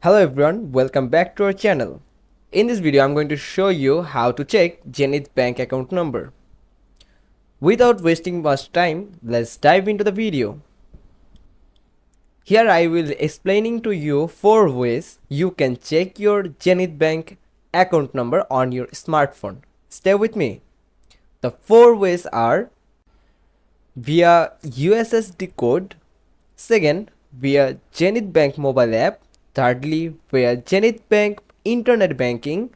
Hello everyone, welcome back to our channel. In this video, I'm going to show you how to check Zenith Bank account number. Without wasting much time, let's dive into the video. Here I will explaining to you 4 ways you can check your Zenith Bank account number on your smartphone. Stay with me. The 4 ways are via USSD code, second via Zenith Bank mobile app, thirdly via Zenith Bank internet banking,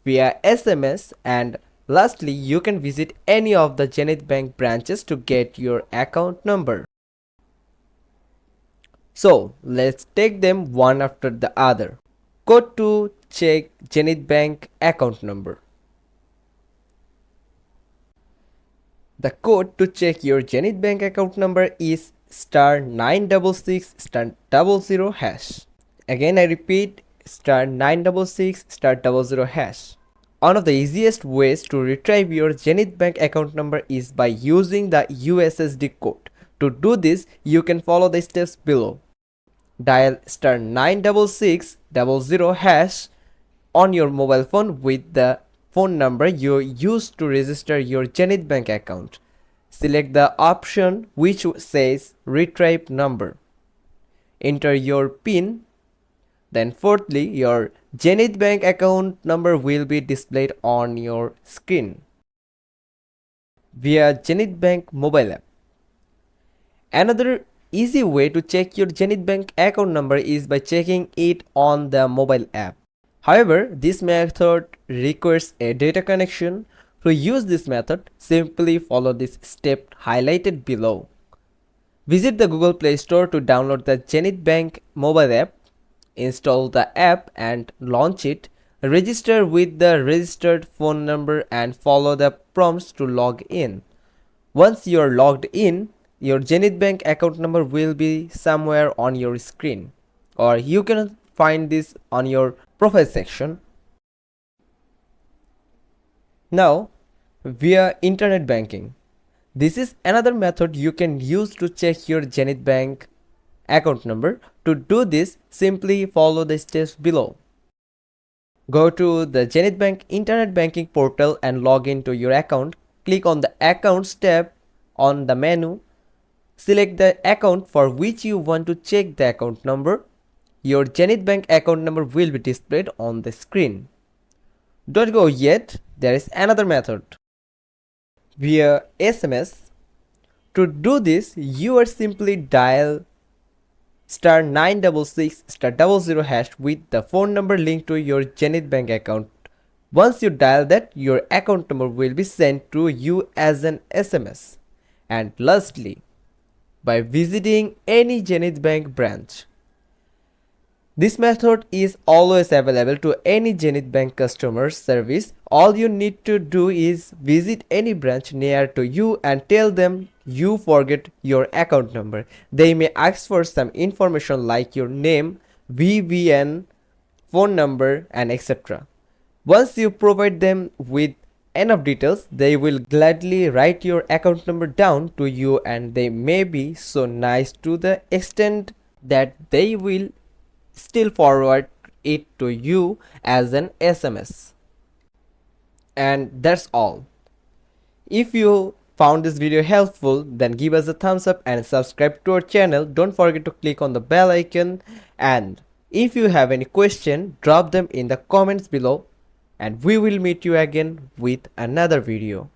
via SMS, and lastly you can visit any of the Zenith Bank branches to get your account number. So let's take them one after the other. Code to check Zenith Bank account number. The code to check your Zenith Bank account number is *966*00#. Again I repeat, *966*00#. One of the easiest ways to retrieve your Zenith Bank account number is by using the USSD code. To do this, you can follow the steps below. Dial *966*00# on your mobile phone with the phone number you used to register your Zenith Bank account. Select the option which says retrieve number. Enter your PIN. Then fourthly, your Zenith Bank account number will be displayed on your screen via Zenith Bank mobile app. Another easy way to check your Zenith Bank account number is by checking it on the mobile app. However, this method requires a data connection. To use this method, simply follow this step highlighted below. Visit the Google Play Store to download the Zenith Bank mobile app. Install the app and launch it. Register with the registered phone number and follow the prompts to log in. Once you are logged in, your Zenith Bank account number will be somewhere on your screen, or you can find this on your profile section. Now, via internet banking. This is another method you can use to check your Zenith Bank account number. To do this, simply follow the steps below. Go to the Zenith Bank internet banking portal and log into your account. Click on the Accounts tab on the menu. Select the account for which you want to check the account number. Your Zenith Bank account number will be displayed on the screen. Don't go yet, there is another method. Via SMS. To do this, you are simply dial *966*00# with the phone number linked to your Zenith Bank account. Once you dial that, your account number will be sent to you as an SMS. And lastly, by visiting any Zenith Bank branch. This method is always available to any Zenith Bank customer service. All you need to do is visit any branch near to you and tell them you forget your account number. They may ask for some information like your name, VVN, phone number, and etc. Once you provide them with enough details, they will gladly write your account number down to you, and they may be so nice to the extent that they will still forward it to you as an SMS. And that's all. If you found this video helpful, then give us a thumbs up and subscribe to our channel. Don't forget to click on the bell icon, and if you have any question, drop them in the comments below, and we will meet you again with another video.